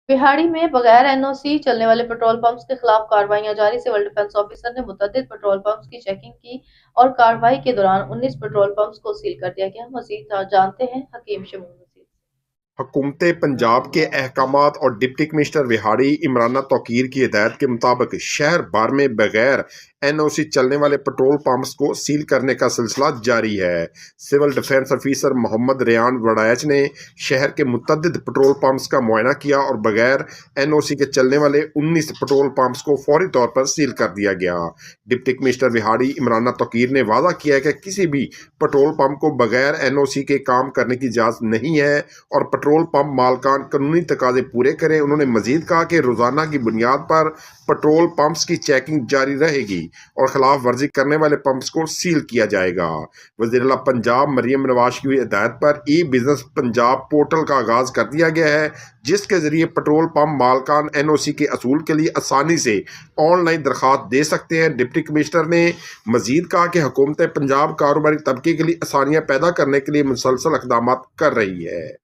बिहाड़ी में बगैर एनओसी चलने वाले पेट्रोल पंप्स के खिलाफ कार्रवाइयां जारी। सिविल डिफेंस ऑफिसर ने मुतअद्दिद पेट्रोल पंप्स की चेकिंग की और कार्रवाई के दौरान 19 पेट्रोल पंप्स को सील कर दिया गया। मजीद जानते हैं हकीम शमून मजीद। हुकूमत पंजाब के अहकामात और डिप्टी कमिश्नर विहाड़ी इमराना तौकीर की हिदायत के मुताबिक शहर भर में बगैर एनओसी चलने वाले पेट्रोल पंप्स को सील करने का सिलसिला जारी है। Civil defence officer Mohammad Rayan Waraich ने शहर के मुतअद्दिद पेट्रोल पंप्स का मुआयना किया और बगैर एनओसी के चलने वाले 19 पेट्रोल पंप्स को फौरी तौर पर सील कर दिया गया। डिप्टी कमिश्नर विहाड़ी इमराना तौकीर ने वादा किया कि किसी भी पेट्रोल पंप को बगैर एनओसी के काम करने की इजाज़त नहीं है और पेट्रोल पंप मालकान कानूनी तकाजे पूरे करें। उन्होंने मजीद कहा कि रोजाना की बुनियाद पर पेट्रोल पंप्स की चेकिंग जारी रहेगी और खिलाफ वर्जी करने वाले पंप्स को सील किया जाएगा। वज़ीर-ए-आला पंजाब मरियम नवाज की हिदायत पर ई बिजनेस पंजाब पोर्टल का आगाज कर दिया गया है, जिसके जरिए पेट्रोल पंप मालकान एनओसी के असूल के लिए आसानी से ऑनलाइन दरख्वास्त दे सकते हैं। डिप्टी कमिश्नर ने मजीद कहा कि हुकूमत पंजाब कारोबारी तबके के लिए आसानियां पैदा करने के लिए मुसलसल इक़दाम कर रही है।